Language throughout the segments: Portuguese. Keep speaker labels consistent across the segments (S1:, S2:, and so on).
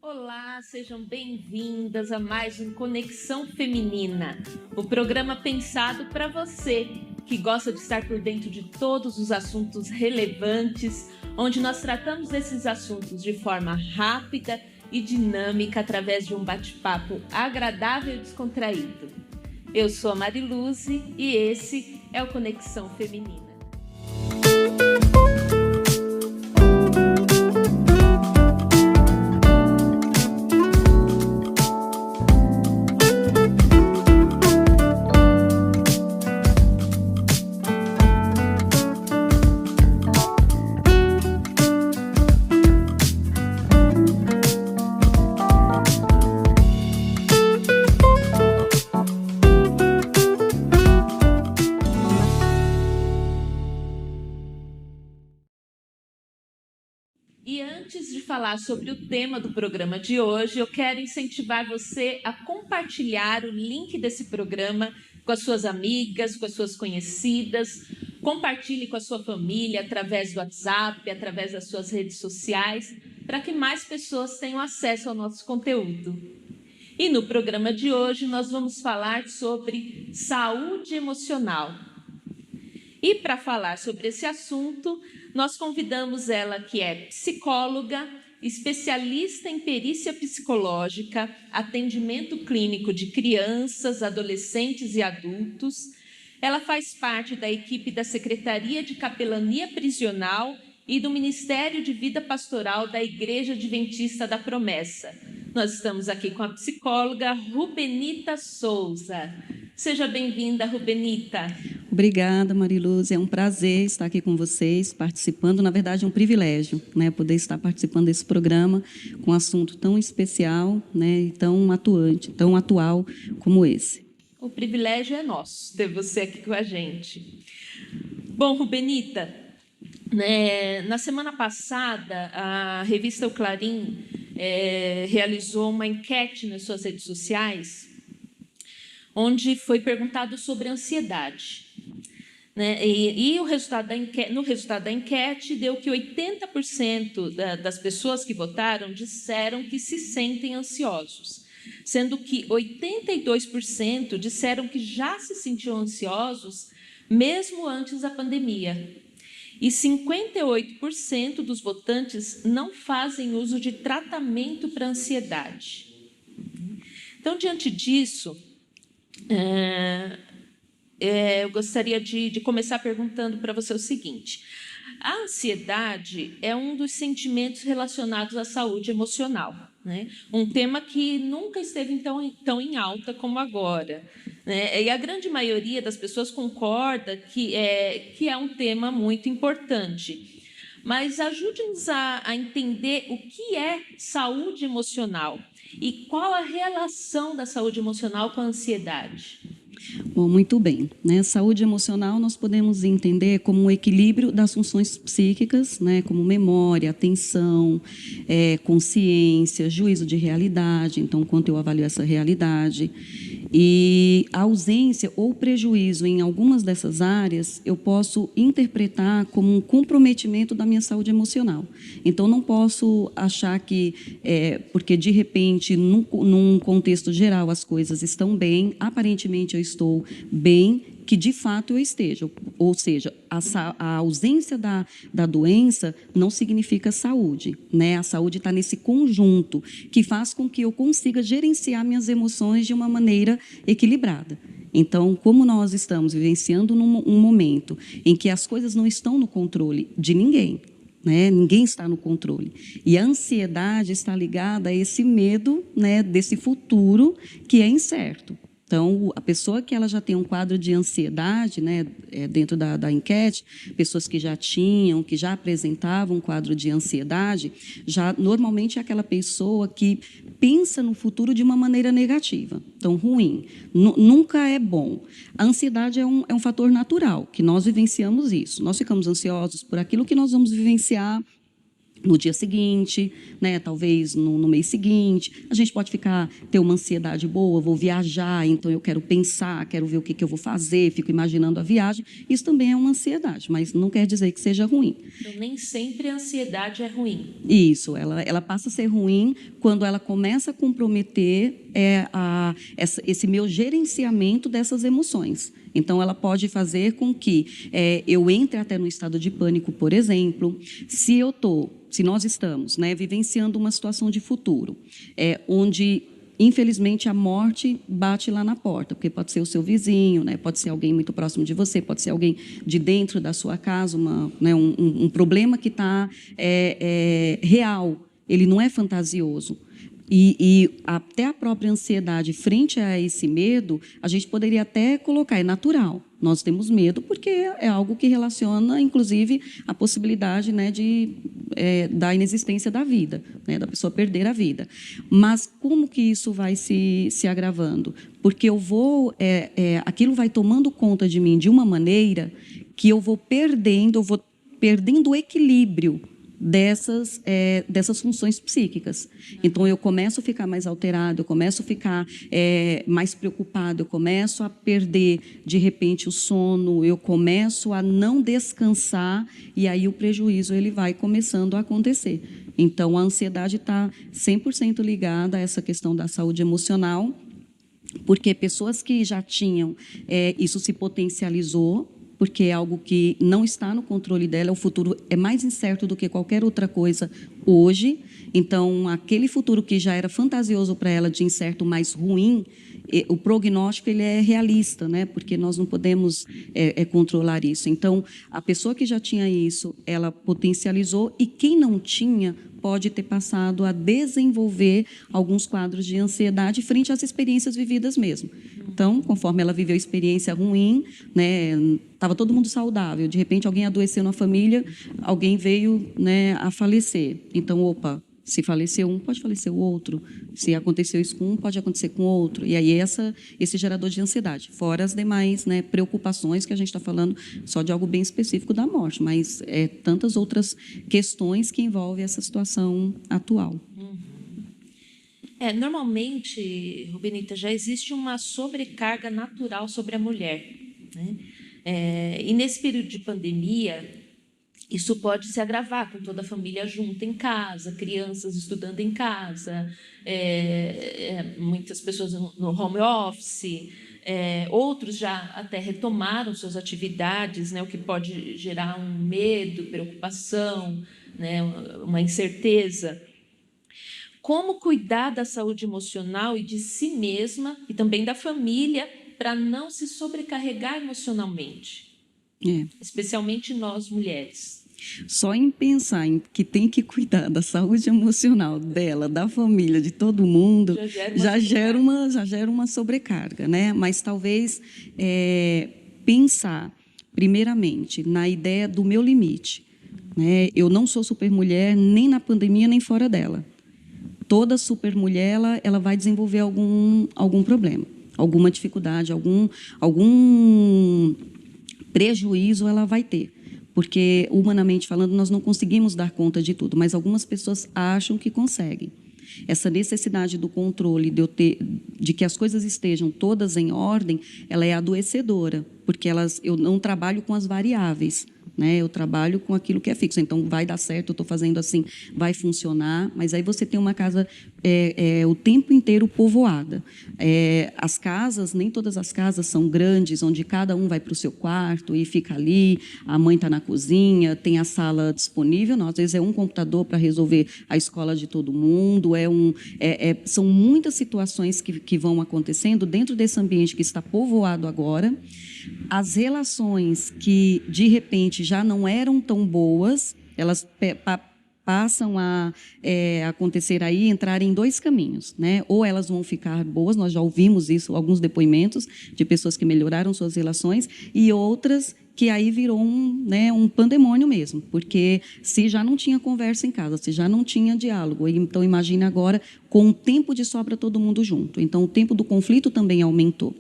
S1: Olá, sejam bem-vindas a mais um Conexão Feminina, o programa pensado para você que gosta de estar por dentro de todos os assuntos relevantes, onde nós tratamos esses assuntos de forma rápida e dinâmica através de um bate-papo agradável e descontraído. Eu sou a Mariluze e esse é o Conexão Feminina. E antes de falar sobre o tema do programa de hoje, eu quero incentivar você a compartilhar o link desse programa com as suas amigas, com as suas conhecidas. Compartilhe com a sua família através do WhatsApp, através das suas redes sociais, para que mais pessoas tenham acesso ao nosso conteúdo. E no programa de hoje nós vamos falar sobre saúde emocional. E para falar sobre esse assunto, nós convidamos ela, que é psicóloga, especialista em perícia psicológica, atendimento clínico de crianças, adolescentes e adultos. Ela faz parte da equipe da Secretaria de Capelania Prisional e do Ministério de Vida Pastoral da Igreja Adventista da Promessa. Nós estamos aqui com a psicóloga Rubenita Souza. Seja bem-vinda, Rubenita.
S2: Obrigada, Mariluze. É um prazer estar aqui com vocês, participando. Na verdade, é um privilégio, né, poder estar participando desse programa com um assunto tão especial, né, e tão atuante, tão atual como esse.
S1: O privilégio é nosso ter você aqui com a gente. Bom, Rubenita, na semana passada, a revista O Clarim realizou uma enquete nas suas redes sociais, onde foi perguntado sobre ansiedade. E o resultado no resultado da enquete deu que 80% das pessoas que votaram disseram que se sentem ansiosos, sendo que 82% disseram que já se sentiam ansiosos mesmo antes da pandemia. E 58% dos votantes não fazem uso de tratamento para ansiedade. Então, diante disso, eu gostaria de começar perguntando para você o seguinte: a ansiedade é um dos sentimentos relacionados à saúde emocional, né? Um tema que nunca esteve tão em alta como agora, né? E a grande maioria das pessoas concorda que é um tema muito importante. Mas ajude-nos a entender o que é saúde emocional e qual a relação da saúde emocional com a ansiedade.
S2: Bom, muito bem. Né? Saúde emocional nós podemos entender como um equilíbrio das funções psíquicas, né? Como memória, atenção, consciência, juízo de realidade, então, quanto eu avalio essa realidade. E a ausência ou prejuízo em algumas dessas áreas, eu posso interpretar como um comprometimento da minha saúde emocional. Então, não posso achar que, porque, de repente, num contexto geral, as coisas estão bem, aparentemente eu estou bem, que de fato eu esteja. Ou seja, a ausência da doença não significa saúde, né? A saúde está nesse conjunto que faz com que eu consiga gerenciar minhas emoções de uma maneira equilibrada. Então, como nós estamos vivenciando um momento em que as coisas não estão no controle de ninguém, né? Ninguém está no controle. E a ansiedade está ligada a esse medo, né, desse futuro que é incerto. Então, a pessoa que ela já tem um quadro de ansiedade, né, dentro da enquete, pessoas que já apresentavam um quadro de ansiedade, já normalmente é aquela pessoa que pensa no futuro de uma maneira negativa, então ruim, nunca é bom. A ansiedade é um fator natural, que nós vivenciamos isso. Nós ficamos ansiosos por aquilo que nós vamos vivenciar no dia seguinte, né? Talvez no mês seguinte. A gente pode ter uma ansiedade boa, vou viajar, então eu quero pensar, quero ver o que eu vou fazer, fico imaginando a viagem. Isso também é uma ansiedade, mas não quer dizer que seja ruim.
S1: Então, nem sempre a ansiedade é ruim.
S2: Isso, ela passa a ser ruim quando ela começa a comprometer esse meu gerenciamento dessas emoções. Então, ela pode fazer com que eu entre até no estado de pânico, por exemplo, se nós estamos, né, vivenciando uma situação de futuro, onde, infelizmente, a morte bate lá na porta, porque pode ser o seu vizinho, né, pode ser alguém muito próximo de você, pode ser alguém de dentro da sua casa, um problema que está real, ele não é fantasioso. E até a própria ansiedade frente a esse medo, a gente poderia até colocar, é natural. Nós temos medo porque é algo que relaciona, inclusive, a possibilidade, né, da inexistência da vida, né, da pessoa perder a vida. Mas como que isso vai se agravando? Porque aquilo vai tomando conta de mim de uma maneira que eu vou perdendo o equilíbrio dessas funções psíquicas. Então, eu começo a ficar mais alterado, eu começo a ficar mais preocupado, eu começo a perder, de repente, o sono, eu começo a não descansar, e aí o prejuízo ele vai começando a acontecer. Então, a ansiedade está 100% ligada a essa questão da saúde emocional, porque pessoas que já tinham, isso se potencializou, porque é algo que não está no controle dela, o futuro é mais incerto do que qualquer outra coisa hoje. Então, aquele futuro que já era fantasioso para ela, de incerto, mais ruim, o prognóstico ele é realista, né? Porque nós não podemos controlar isso. Então, a pessoa que já tinha isso, ela potencializou, e quem não tinha pode ter passado a desenvolver alguns quadros de ansiedade frente às experiências vividas mesmo. Então, conforme ela viveu a experiência ruim, né, estava todo mundo saudável, de repente alguém adoeceu na família, alguém veio, né, a falecer. Então, opa, se faleceu um, pode falecer o outro. Se aconteceu isso com um, pode acontecer com o outro. E aí esse gerador de ansiedade, fora as demais, né, preocupações, que a gente está falando só de algo bem específico da morte, mas tantas outras questões que envolvem essa situação atual.
S1: Normalmente, Rubenita, já existe uma sobrecarga natural sobre a mulher, né? E nesse período de pandemia, isso pode se agravar com toda a família junta em casa, crianças estudando em casa, muitas pessoas no home office, outros já até retomaram suas atividades, né, o que pode gerar um medo, preocupação, né, uma incerteza. Como cuidar da saúde emocional e de si mesma e também da família para não se sobrecarregar emocionalmente? Especialmente nós, mulheres.
S2: Só em pensar em que tem que cuidar da saúde emocional dela, da família, de todo mundo, já gera uma sobrecarga, né? Mas talvez pensar, primeiramente, na ideia do meu limite, né? Eu não sou supermulher nem na pandemia, nem fora dela. Toda supermulher, ela vai desenvolver algum problema, alguma dificuldade, algum prejuízo ela vai ter. Porque, humanamente falando, nós não conseguimos dar conta de tudo, mas algumas pessoas acham que conseguem. Essa necessidade do controle, de que as coisas estejam todas em ordem, ela é adoecedora, porque eu não trabalho com as variáveis, né? Eu trabalho com aquilo que é fixo. Então, vai dar certo, eu estou fazendo assim, vai funcionar, mas aí você tem uma casa o tempo inteiro povoada. As casas, nem todas as casas são grandes, onde cada um vai para o seu quarto e fica ali, a mãe está na cozinha, tem a sala disponível, não, às vezes é um computador para resolver a escola de todo mundo, são muitas situações que vão acontecendo dentro desse ambiente que está povoado agora. As relações que, de repente, já não eram tão boas, elas passam a acontecer aí, entrar em dois caminhos, né? Ou elas vão ficar boas, nós já ouvimos isso, alguns depoimentos de pessoas que melhoraram suas relações, e outras que aí virou um pandemônio mesmo, porque se já não tinha conversa em casa, se já não tinha diálogo, então imagine agora com o tempo de sobra todo mundo junto. Então, o tempo do conflito também aumentou.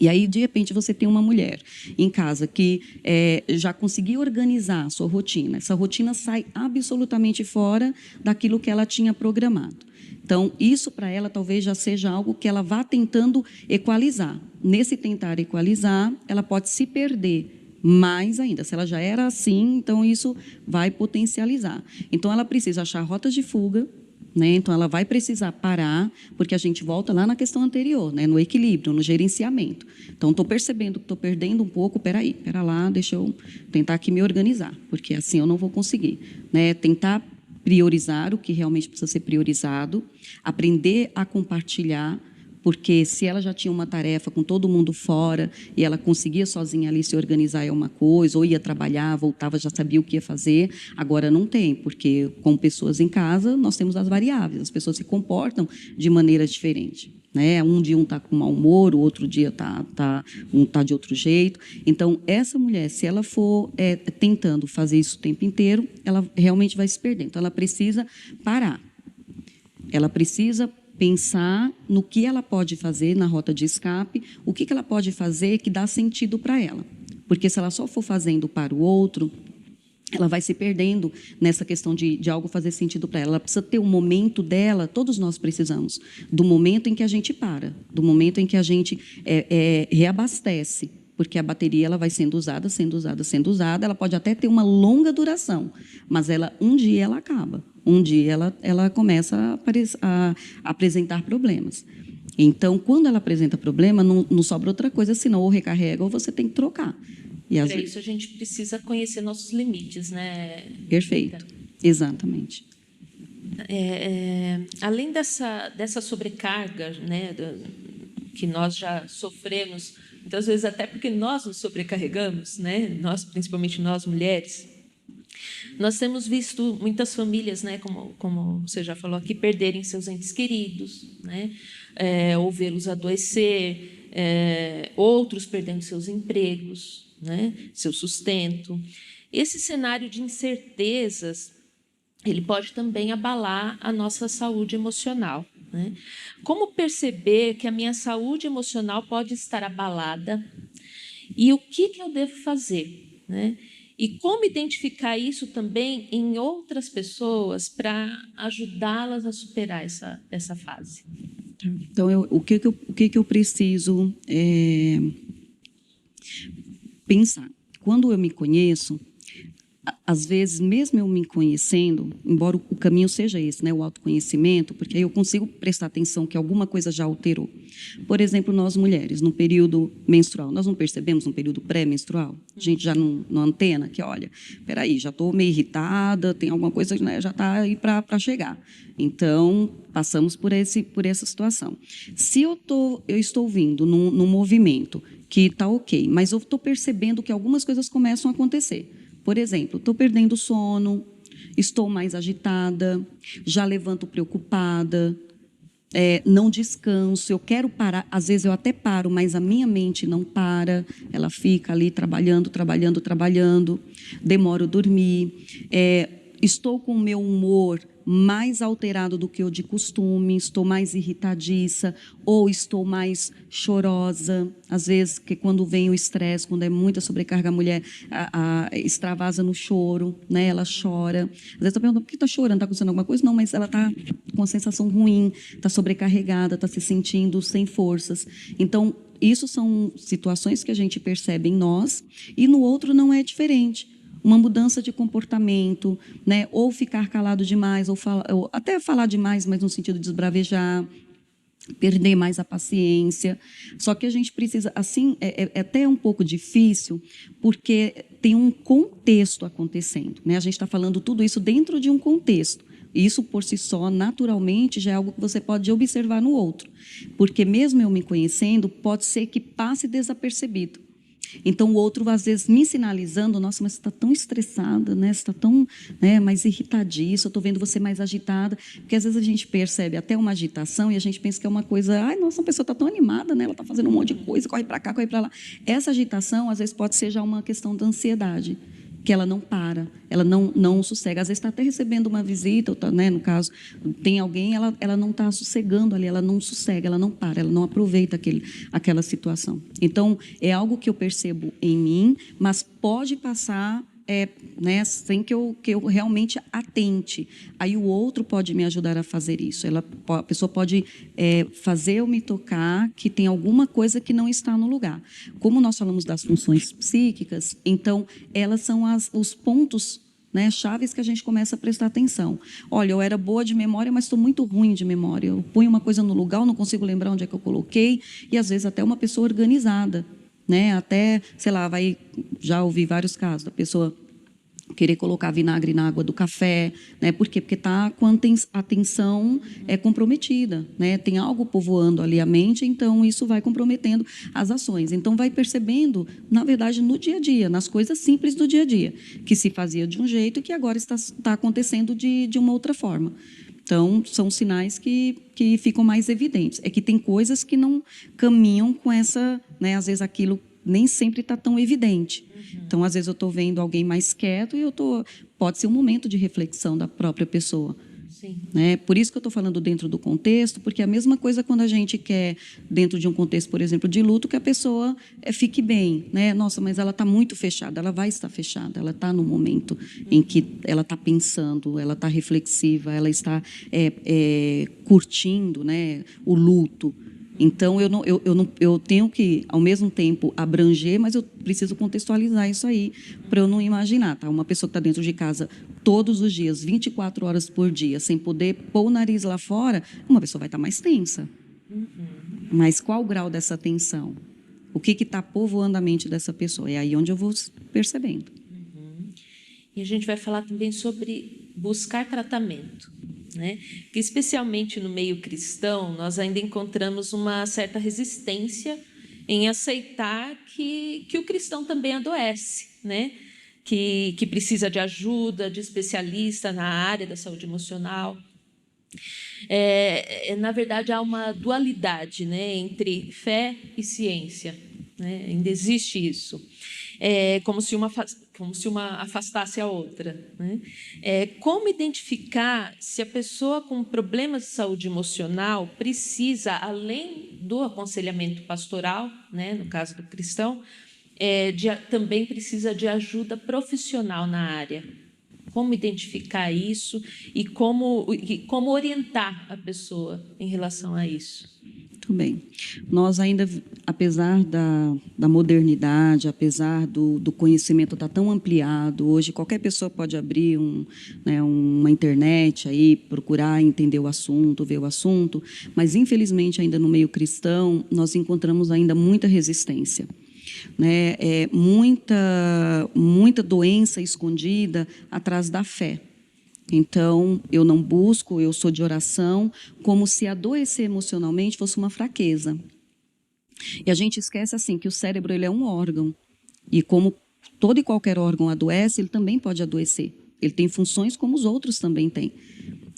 S2: E aí, de repente, você tem uma mulher em casa que já conseguiu organizar a sua rotina. Essa rotina sai absolutamente fora daquilo que ela tinha programado. Então, isso para ela talvez já seja algo que ela vá tentando equalizar. Nesse tentar equalizar, ela pode se perder mais ainda. Se ela já era assim, então isso vai potencializar. Então, ela precisa achar rotas de fuga, né? Então, ela vai precisar parar, porque a gente volta lá na questão anterior, né? No equilíbrio, no gerenciamento. Então, estou percebendo que estou perdendo um pouco, pera lá, deixa eu tentar aqui me organizar, porque assim eu não vou conseguir, né? Tentar priorizar o que realmente precisa ser priorizado, aprender a compartilhar, porque se ela já tinha uma tarefa com todo mundo fora e ela conseguia sozinha ali se organizar é uma coisa, ou ia trabalhar, voltava, já sabia o que ia fazer, agora não tem, porque com pessoas em casa nós temos as variáveis, as pessoas se comportam de maneira diferente. Né? Um dia um está com mau humor, o outro dia um está de outro jeito. Então, essa mulher, se ela for tentando fazer isso o tempo inteiro, ela realmente vai se perder. Então, ela precisa parar. Ela precisa pensar no que ela pode fazer na rota de escape, o que ela pode fazer que dá sentido para ela. Porque se ela só for fazendo para o outro, ela vai se perdendo nessa questão de algo fazer sentido para ela. Ela precisa ter um momento dela, todos nós precisamos, do momento em que a gente para, do momento em que a gente reabastece, porque a bateria ela vai sendo usada, ela pode até ter uma longa duração, mas um dia ela acaba, um dia ela começa a apresentar problemas. Então, quando ela apresenta problema, não sobra outra coisa, senão ou recarrega ou você tem que trocar.
S1: Para isso, a gente precisa conhecer nossos limites, né?
S2: Perfeito, exatamente.
S1: Além dessa sobrecarga, né, que nós já sofremos, muitas vezes até porque nós nos sobrecarregamos, né? Nós, principalmente nós mulheres, nós temos visto muitas famílias, né, como você já falou aqui, perderem seus entes queridos, né? Ou vê-los adoecer, outros perdendo seus empregos, né? Seu sustento. Esse cenário de incertezas, ele pode também abalar a nossa saúde emocional, né? Como perceber que a minha saúde emocional pode estar abalada e o que eu devo fazer, né? E como identificar isso também em outras pessoas para ajudá-las a superar essa fase?
S2: Então, o que eu preciso pensar? Quando eu me conheço, às vezes, mesmo eu me conhecendo, embora o caminho seja esse, né, o autoconhecimento, porque aí eu consigo prestar atenção que alguma coisa já alterou. Por exemplo, nós mulheres, no período menstrual, nós não percebemos no período pré-menstrual? A gente já não antena que, olha, peraí, já estou meio irritada, tem alguma coisa, né, já está aí para chegar. Então, passamos por essa situação. Se eu estou vindo num movimento que está ok, mas eu estou percebendo que algumas coisas começam a acontecer. Por exemplo, estou perdendo o sono, estou mais agitada, já levanto preocupada, não descanso, eu quero parar, às vezes eu até paro, mas a minha mente não para, ela fica ali trabalhando, demoro a dormir, estou com o meu humor mais alterado do que o de costume, estou mais irritadiça ou estou mais chorosa. Às vezes, que quando vem o estresse, quando é muita sobrecarga, a mulher extravasa no choro, né? Ela chora. Às vezes está perguntando por que está chorando, está acontecendo alguma coisa? Não, mas ela está com uma sensação ruim, está sobrecarregada, está se sentindo sem forças. Então, isso são situações que a gente percebe em nós e no outro não é diferente. Uma mudança de comportamento, né? Ou ficar calado demais, ou até falar demais, mas no sentido de esbravejar, perder mais a paciência. Só que a gente precisa, assim, é até um pouco difícil, porque tem um contexto acontecendo, né? A gente está falando tudo isso dentro de um contexto. Isso, por si só, naturalmente, já é algo que você pode observar no outro. Porque mesmo eu me conhecendo, pode ser que passe desapercebido. Então, o outro, às vezes, me sinalizando, nossa, mas você está tão estressada, né? Você está tão mais irritadiça, eu estou vendo você mais agitada. Porque, às vezes, a gente percebe até uma agitação e a gente pensa que é uma coisa, ai, nossa, a pessoa está tão animada, né? Ela está fazendo um monte de coisa, corre para cá, corre para lá. Essa agitação, às vezes, pode ser já uma questão da ansiedade. que ela não para, ela não sossega. Às vezes está até recebendo uma visita, ou tá, né, no caso, tem alguém, ela não está sossegando ali, ela não sossega, ela não para, ela não aproveita aquela situação. Então, é algo que eu percebo em mim, mas pode passar, né, sem que eu realmente atente. Aí o outro pode me ajudar a fazer isso. A pessoa pode fazer eu me tocar que tem alguma coisa que não está no lugar. Como nós falamos das funções psíquicas, então elas são os pontos, né, chaves que a gente começa a prestar atenção. Olha, eu era boa de memória, mas estou muito ruim de memória. Eu ponho uma coisa no lugar, eu não consigo lembrar onde é que eu coloquei, e às vezes até uma pessoa organizada, né? Até, sei lá, já ouvi vários casos da pessoa querer colocar vinagre na água do café, né? Por quê? Porque está com a atenção comprometida, né? Tem algo povoando ali a mente, então isso vai comprometendo as ações. Então vai percebendo, na verdade, no dia a dia, nas coisas simples do dia a dia, que se fazia de um jeito e que agora está acontecendo de uma outra forma. Então, são sinais que ficam mais evidentes. É que tem coisas que não caminham com essa, né? Às vezes aquilo nem sempre está tão evidente. Então, às vezes eu estou vendo alguém mais quieto e pode ser um momento de reflexão da própria pessoa.
S1: Sim.
S2: Né? Por isso que eu estou falando dentro do contexto, porque é a mesma coisa quando a gente quer, dentro de um contexto, por exemplo, de luto, que a pessoa fique bem. Né? Nossa, mas ela está muito fechada, ela vai estar fechada, ela está no momento em que ela está pensando, ela está reflexiva, ela está curtindo, né, o luto. Então, eu tenho que, ao mesmo tempo, abranger, mas eu preciso contextualizar isso aí, para eu não imaginar. Tá? Uma pessoa que está dentro de casa todos os dias, 24 horas por dia, sem poder pôr o nariz lá fora, uma pessoa vai estar mais tensa. Mas qual o grau dessa tensão? O que está povoando a mente dessa pessoa? É aí onde eu vou percebendo.
S1: E a gente vai falar também sobre buscar tratamento. Né? Que, especialmente no meio cristão, nós ainda encontramos uma certa resistência em aceitar que o cristão também adoece, né? Que precisa de ajuda, de especialista na área da saúde emocional. Na verdade, há uma dualidade, né, entre fé e ciência. Né? Ainda existe isso. Como se uma afastasse a outra. Né? Como identificar se a pessoa com problemas de saúde emocional precisa, além do aconselhamento pastoral, né, no caso do cristão, também precisa de ajuda profissional na área? Como identificar isso e como orientar a pessoa em relação a isso?
S2: Muito bem. Nós ainda, apesar da modernidade, apesar do conhecimento estar tão ampliado, hoje qualquer pessoa pode abrir uma internet, aí, procurar entender o assunto, ver o assunto, mas, infelizmente, ainda no meio cristão, nós encontramos ainda muita resistência. Né? Muita doença escondida atrás da fé. Então, eu não busco, eu sou de oração, como se adoecer emocionalmente fosse uma fraqueza. E a gente esquece assim que o cérebro ele é um órgão. E como todo e qualquer órgão adoece, ele também pode adoecer. Ele tem funções como os outros também têm.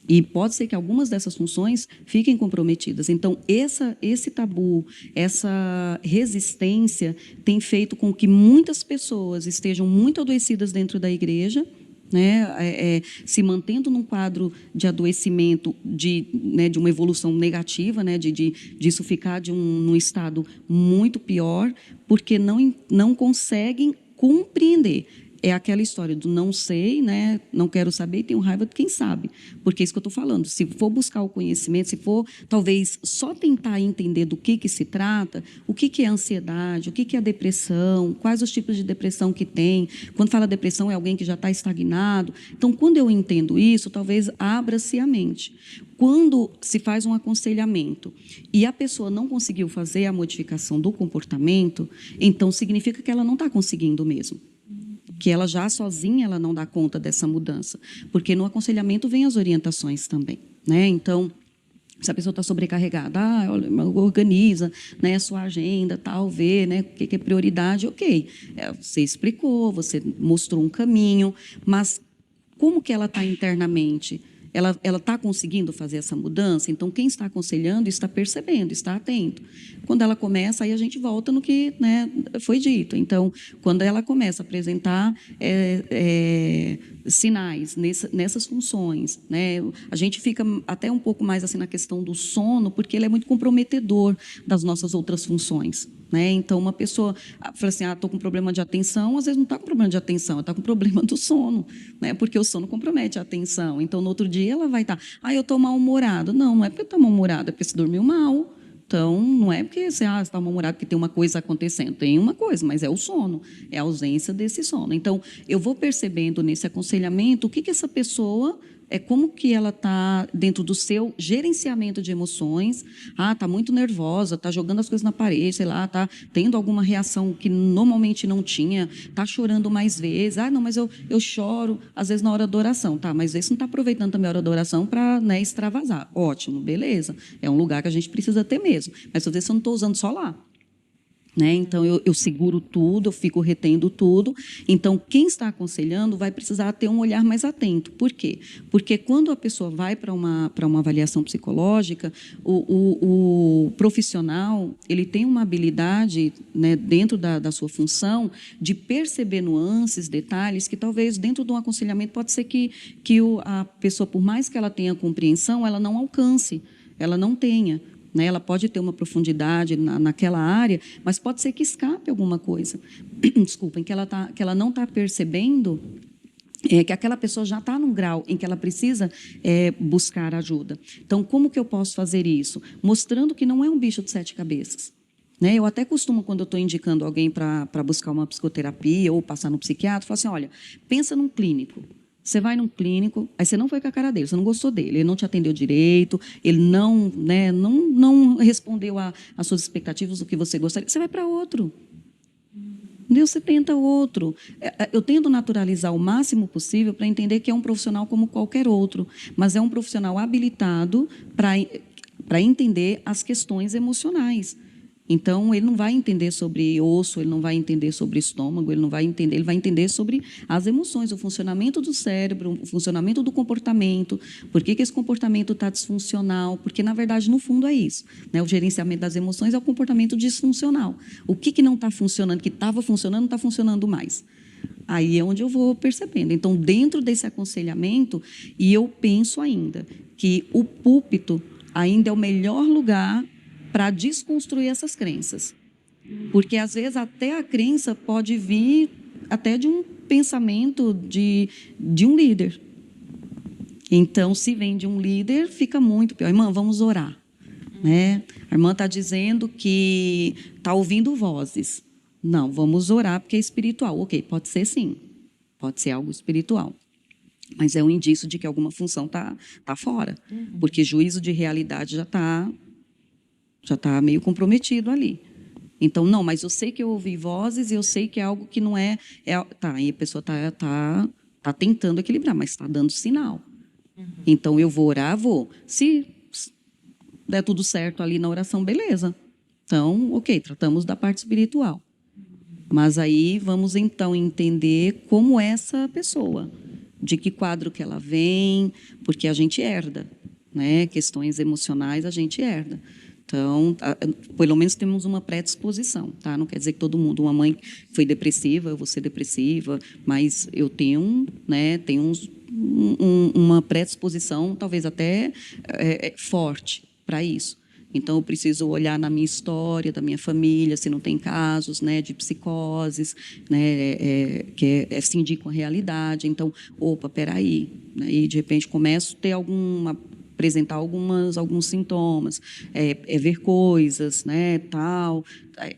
S2: E pode ser que algumas dessas funções fiquem comprometidas. Então, esse tabu, essa resistência tem feito com que muitas pessoas estejam muito adoecidas dentro da igreja, né, se mantendo num quadro de adoecimento, de uma evolução negativa, né, disso ficar num estado muito pior, porque não conseguem compreender. É aquela história do não sei, né, não quero saber e tenho raiva de quem sabe. Porque é isso que eu estou falando. Se for buscar o conhecimento, se for, talvez, só tentar entender do que se trata, o que é ansiedade, o que é a depressão, quais os tipos de depressão que tem. Quando fala depressão, é alguém que já está estagnado. Então, quando eu entendo isso, talvez abra-se a mente. Quando se faz um aconselhamento e a pessoa não conseguiu fazer a modificação do comportamento, então significa que ela não está conseguindo mesmo. Que ela já sozinha ela não dá conta dessa mudança, porque no aconselhamento vem as orientações também, né? Então, se a pessoa está sobrecarregada, organiza, né, a sua agenda, tal, vê, né, o que é prioridade, ok. Você explicou, você mostrou um caminho, mas como que ela está internamente? ela está conseguindo fazer essa mudança? Então, quem está aconselhando está percebendo, está atento. Quando ela começa, aí a gente volta no que, né, foi dito. Então, quando ela começa a apresentar sinais nessas funções, né, a gente fica até um pouco mais assim na questão do sono, porque ele é muito comprometedor das nossas outras funções. Né? Então, uma pessoa fala assim, estou com problema de atenção, às vezes não está com problema de atenção, está com problema do sono, né? Porque o sono compromete a atenção. Então, no outro dia, ela vai estar, eu estou mal-humorado. Não é porque está mal-humorado, é porque você dormiu mal. Então, não é porque você está mal-humorado porque tem uma coisa acontecendo. Tem uma coisa, mas é o sono, é a ausência desse sono. Então, eu vou percebendo nesse aconselhamento o que essa pessoa... como que ela está dentro do seu gerenciamento de emoções. Está muito nervosa, está jogando as coisas na parede, sei lá, está tendo alguma reação que normalmente não tinha, está chorando mais vezes. Não, mas eu choro, às vezes, na hora da oração. Mas esse não está aproveitando também a hora da oração para, né, extravasar. Ótimo, beleza. É um lugar que a gente precisa ter mesmo. Mas, às vezes, eu não estou usando só lá. Né? Então, eu seguro tudo, eu fico retendo tudo. Então, quem está aconselhando vai precisar ter um olhar mais atento. Por quê? Porque quando a pessoa vai para uma avaliação psicológica, o profissional ele tem uma habilidade, né, dentro da sua função de perceber nuances, detalhes, que talvez dentro de um aconselhamento pode ser que a pessoa, por mais que ela tenha compreensão, ela não alcance, ela não tenha. Né? Ela pode ter uma profundidade naquela área, mas pode ser que escape alguma coisa. Desculpem, que ela não está percebendo que aquela pessoa já está num grau em que ela precisa buscar ajuda. Então, como que eu posso fazer isso? Mostrando que não é um bicho de 7 cabeças. Né? Eu até costumo, quando eu estou indicando alguém para buscar uma psicoterapia ou passar no psiquiatra, falar assim, olha, pensa num clínico. Você vai num clínico, aí você não foi com a cara dele, você não gostou dele, ele não te atendeu direito, ele não respondeu às suas expectativas do que você gostaria, você vai para outro. Deus, você tenta outro. Eu tento naturalizar o máximo possível para entender que é um profissional como qualquer outro, mas é um profissional habilitado para entender as questões emocionais. Então, ele não vai entender sobre osso, ele não vai entender sobre estômago, ele vai entender sobre as emoções, o funcionamento do cérebro, o funcionamento do comportamento, por que esse comportamento está disfuncional, porque, na verdade, no fundo é isso. Né? O gerenciamento das emoções é o comportamento disfuncional. O que não está funcionando, que estava funcionando, não está funcionando mais. Aí é onde eu vou percebendo. Então, dentro desse aconselhamento, e eu penso ainda que o púlpito ainda é o melhor lugar para desconstruir essas crenças. Porque, às vezes, até a crença pode vir até de um pensamento de um líder. Então, se vem de um líder, fica muito pior. Irmã, vamos orar. Né? A irmã está dizendo que está ouvindo vozes. Não, vamos orar porque é espiritual. Ok, pode ser sim. Pode ser algo espiritual. Mas é um indício de que alguma função está fora. Porque juízo de realidade já está meio comprometido ali. Então, não, mas eu sei que eu ouvi vozes e eu sei que é algo que não é... Tá, e a pessoa está tentando equilibrar, mas está dando sinal. Então, eu vou orar, vou. Se der tudo certo ali na oração, beleza. Então, ok, tratamos da parte espiritual. Mas aí vamos, então, entender como é essa pessoa, de que quadro que ela vem, porque a gente herda, né? Questões emocionais a gente herda. Então, pelo menos temos uma predisposição, tá? Não quer dizer que todo mundo, uma mãe foi depressiva, eu vou ser depressiva, mas eu tenho, né, uma predisposição, talvez até forte para isso. Então, eu preciso olhar na minha história, da minha família, se não tem casos, né, de psicoses, né, que cindir com a realidade. Então, opa, peraí. Né, e, de repente, começo a ter apresentar alguns sintomas, ver coisas, né, tal.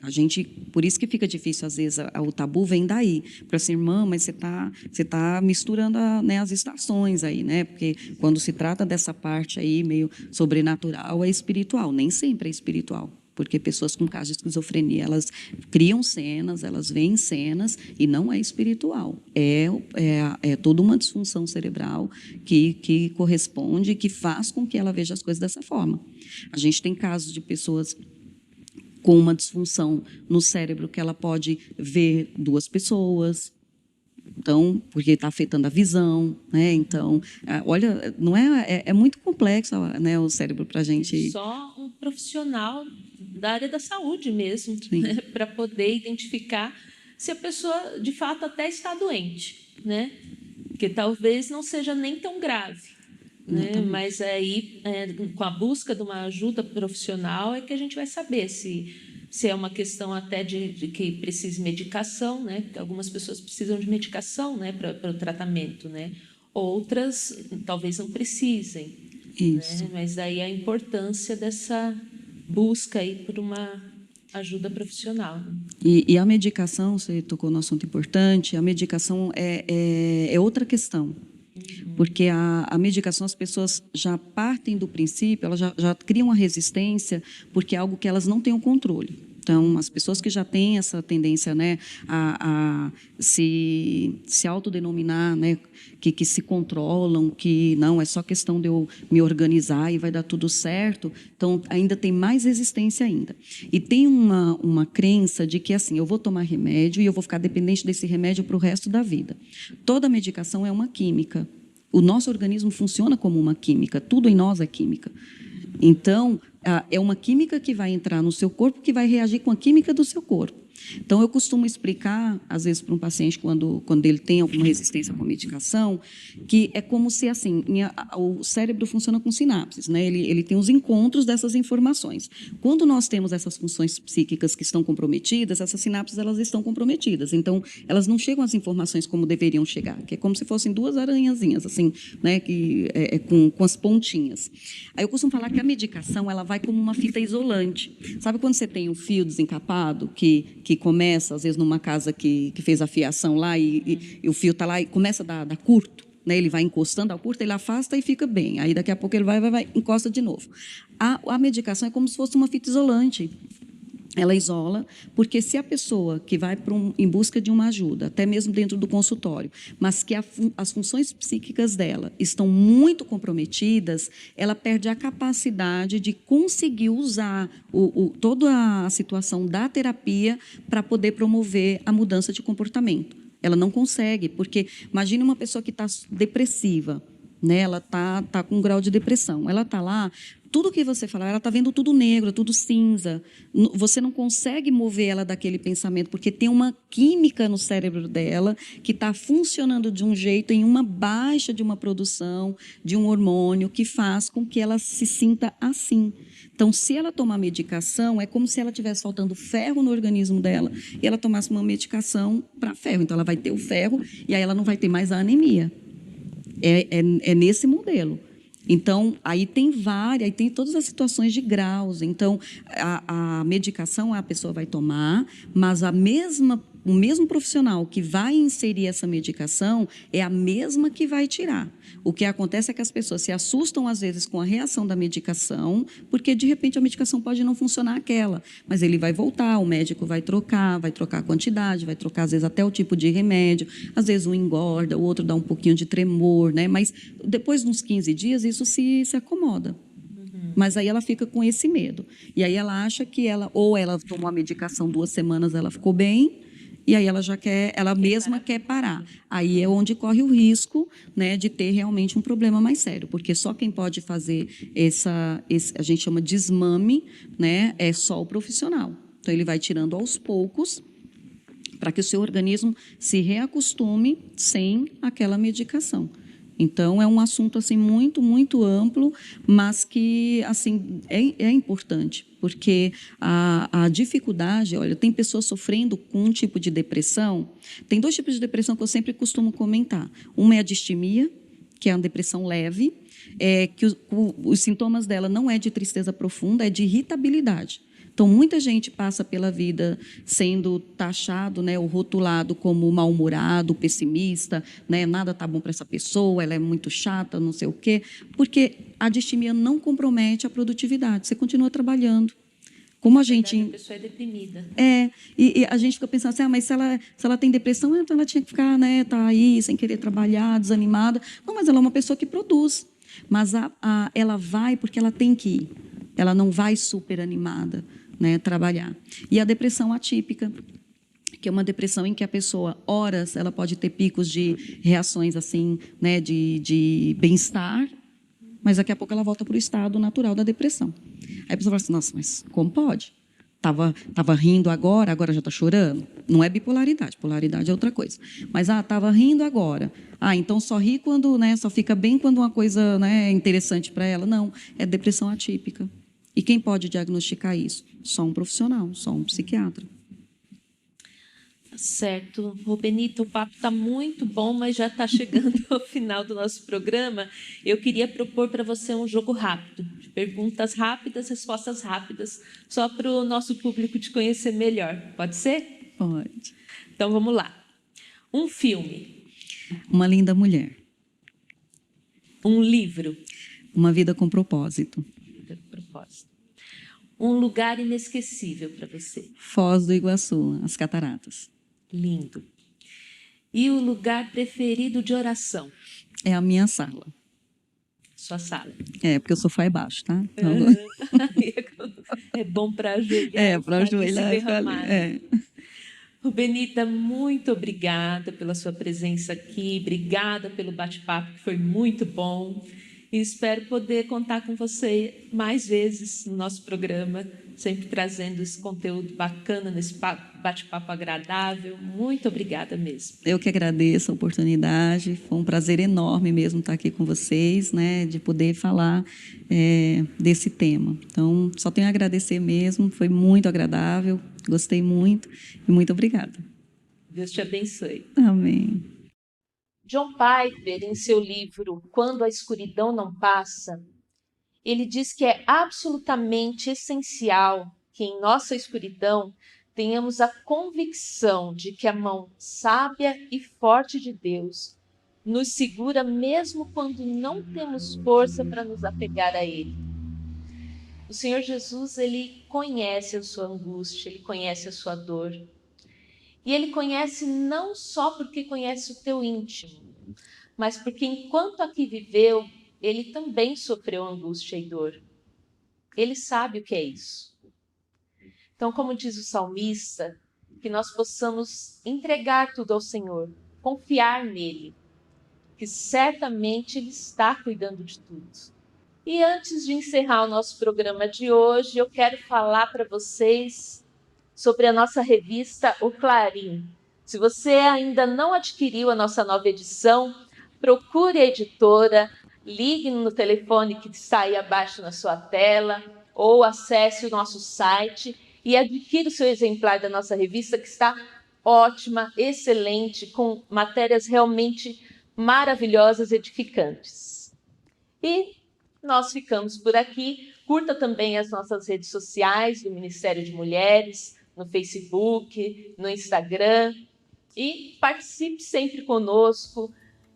S2: A gente, por isso que fica difícil, às vezes, o tabu vem daí. Para assim, irmã, mas você tá misturando né, as estações aí, né? Porque quando se trata dessa parte aí meio sobrenatural, é espiritual. Nem sempre é espiritual. Porque pessoas com casos de esquizofrenia, elas criam cenas, elas veem cenas e não é espiritual. É toda uma disfunção cerebral que corresponde, que faz com que ela veja as coisas dessa forma. A gente tem casos de pessoas com uma disfunção no cérebro que ela pode ver 2 pessoas, Então, porque está afetando a visão, né? Então, olha, não é muito complexo, né, o cérebro para a gente.
S1: Só um profissional da área da saúde mesmo, né, para poder identificar se a pessoa de fato até está doente, né? Porque talvez não seja nem tão grave, né? Mas aí, com a busca de uma ajuda profissional, é que a gente vai saber se é uma questão até de que precise medicação, né? Porque algumas pessoas precisam de medicação, né, para o tratamento, né? Outras talvez não precisem.
S2: Isso.
S1: Né? Mas aí a importância dessa busca aí por uma ajuda profissional.
S2: E a medicação, você tocou no assunto importante, a medicação é outra questão. Porque a medicação, as pessoas já partem do princípio, elas já criam uma resistência, porque é algo que elas não têm o controle. Então, as pessoas que já têm essa tendência, né, a se autodenominar, né, que se controlam, que não, é só questão de eu me organizar e vai dar tudo certo, então ainda tem mais resistência ainda. E tem uma crença de que, assim, eu vou tomar remédio e eu vou ficar dependente desse remédio para o resto da vida. Toda medicação é uma química. O nosso organismo funciona como uma química, tudo em nós é química. Então, é uma química que vai entrar no seu corpo que vai reagir com a química do seu corpo. Então, eu costumo explicar, às vezes, para um paciente, quando ele tem alguma resistência com a medicação, que é como se, assim, o cérebro funciona com sinapses, né? Ele tem os encontros dessas informações. Quando nós temos essas funções psíquicas que estão comprometidas, essas sinapses, elas estão comprometidas. Então, elas não chegam às informações como deveriam chegar, que é como se fossem duas aranhazinhas, assim, né? Com as pontinhas. Aí eu costumo falar que a medicação, ela vai como uma fita isolante. Sabe quando você tem um fio desencapado que começa, às vezes, numa casa que fez a fiação lá e o fio está lá e começa a dar curto, né? Ele vai encostando ao curto, ele afasta e fica bem. Aí, daqui a pouco, ele vai encosta de novo. A medicação é como se fosse uma fita isolante. Ela isola, porque se a pessoa que vai em busca de uma ajuda, até mesmo dentro do consultório, mas que as funções psíquicas dela estão muito comprometidas, ela perde a capacidade de conseguir usar toda a situação da terapia para poder promover a mudança de comportamento. Ela não consegue, porque imagine uma pessoa que está depressiva, né? Ela tá com um grau de depressão. Ela está lá, tudo que você falar, ela está vendo tudo negro, tudo cinza. Você não consegue mover ela daquele pensamento, porque tem uma química no cérebro dela que está funcionando de um jeito, em uma baixa de uma produção de um hormônio que faz com que ela se sinta assim. Então, se ela tomar medicação, é como se ela estivesse faltando ferro no organismo dela e ela tomasse uma medicação para ferro. Então, ela vai ter o ferro e aí ela não vai ter mais a anemia. É nesse modelo. Então, aí tem todas as situações de graus. Então, a medicação a pessoa vai tomar, mas o mesmo profissional que vai inserir essa medicação é a mesma que vai tirar. O que acontece é que as pessoas se assustam, às vezes, com a reação da medicação, porque, de repente, a medicação pode não funcionar aquela, mas ele vai voltar, o médico vai trocar a quantidade, vai trocar, às vezes, até o tipo de remédio. Às vezes, um engorda, o outro dá um pouquinho de tremor, né? Mas, depois de uns 15 dias, isso se acomoda. Mas aí ela fica com esse medo. E aí ela acha que ela tomou a medicação 2 semanas, ela ficou bem, e aí ela mesma quer parar. Aí é onde corre o risco, né, de ter realmente um problema mais sério, porque só quem pode fazer a gente chama de desmame, né, é só o profissional. Então ele vai tirando aos poucos para que o seu organismo se reacostume sem aquela medicação. Então, é um assunto assim, muito, muito amplo, mas que assim, é importante, porque a dificuldade, olha, tem pessoas sofrendo com um tipo de depressão, tem 2 tipos de depressão que eu sempre costumo comentar. Uma é a distimia, que é uma depressão leve, que os sintomas dela não é de tristeza profunda, é de irritabilidade. Então, muita gente passa pela vida sendo taxado, né, ou rotulado como mal-humorado, pessimista, né, nada está bom para essa pessoa, ela é muito chata, não sei o quê, porque a distimia não compromete a produtividade, você continua trabalhando. Como a gente...
S1: A pessoa é deprimida.
S2: E a gente fica pensando assim, mas se ela tem depressão, então ela tinha que ficar, né, tá aí, sem querer trabalhar, desanimada. Não, mas ela é uma pessoa que produz. Mas ela vai porque ela tem que ir. Ela não vai super animada, né, trabalhar. E a depressão atípica, que é uma depressão em que a pessoa, horas, ela pode ter picos de reações assim, né, de bem-estar, mas daqui a pouco ela volta para o estado natural da depressão. Aí a pessoa fala assim, nossa, mas como pode? Tava rindo agora já está chorando? Não é bipolaridade, polaridade é outra coisa. Mas, estava rindo agora. Então só ri quando, né, só fica bem quando uma coisa, né, é interessante para ela. Não, é depressão atípica. E quem pode diagnosticar isso? Só um profissional, só um psiquiatra.
S1: Certo. Ô, Benito, o papo está muito bom, mas já está chegando ao final do nosso programa. Eu queria propor para você um jogo rápido, de perguntas rápidas, respostas rápidas, só para o nosso público te conhecer melhor. Pode ser?
S2: Pode.
S1: Então, vamos lá. Um filme.
S2: Uma Linda Mulher.
S1: Um livro.
S2: Uma Vida com Propósito.
S1: Propósito. Um lugar inesquecível para você.
S2: Foz do Iguaçu, as Cataratas.
S1: Lindo. E o lugar preferido de oração?
S2: É a minha sala.
S1: Sua sala.
S2: Porque o sofá é baixo, tá? Então...
S1: É bom para ajoelhar.
S2: Para ajoelhar e ficar ali.
S1: Benita, muito obrigada pela sua presença aqui. Obrigada pelo bate-papo, que foi muito bom. E espero poder contar com você mais vezes no nosso programa, sempre trazendo esse conteúdo bacana, nesse bate-papo agradável. Muito obrigada mesmo.
S2: Eu que agradeço a oportunidade. Foi um prazer enorme mesmo estar aqui com vocês, né, de poder falar desse tema. Então, só tenho a agradecer mesmo. Foi muito agradável, gostei muito e muito obrigada.
S1: Deus te abençoe.
S2: Amém.
S1: John Piper, em seu livro Quando a Escuridão Não Passa, ele diz que é absolutamente essencial que em nossa escuridão tenhamos a convicção de que a mão sábia e forte de Deus nos segura mesmo quando não temos força para nos apegar a Ele. O Senhor Jesus, Ele conhece a sua angústia, Ele conhece a sua dor. E Ele conhece não só porque conhece o teu íntimo, mas porque enquanto aqui viveu, Ele também sofreu angústia e dor. Ele sabe o que é isso. Então, como diz o salmista, que nós possamos entregar tudo ao Senhor, confiar nele, que certamente Ele está cuidando de tudo. E antes de encerrar o nosso programa de hoje, eu quero falar para vocês sobre a nossa revista O Clarim. Se você ainda não adquiriu a nossa nova edição, procure a editora, ligue no telefone que está aí abaixo na sua tela, ou acesse o nosso site e adquira o seu exemplar da nossa revista, que está ótima, excelente, com matérias realmente maravilhosas e edificantes. E nós ficamos por aqui. Curta também as nossas redes sociais do Ministério de Mulheres, no Facebook, no Instagram, e participe sempre conosco,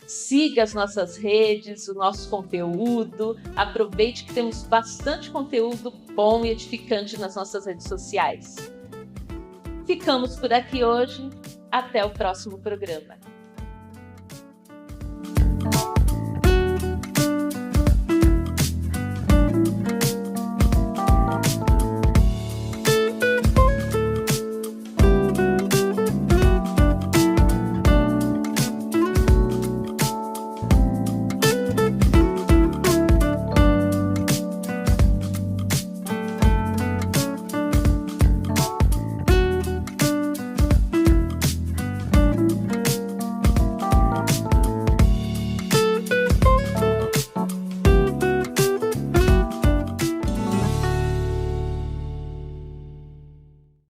S1: siga as nossas redes, o nosso conteúdo, aproveite que temos bastante conteúdo bom e edificante nas nossas redes sociais. Ficamos por aqui hoje, até o próximo programa.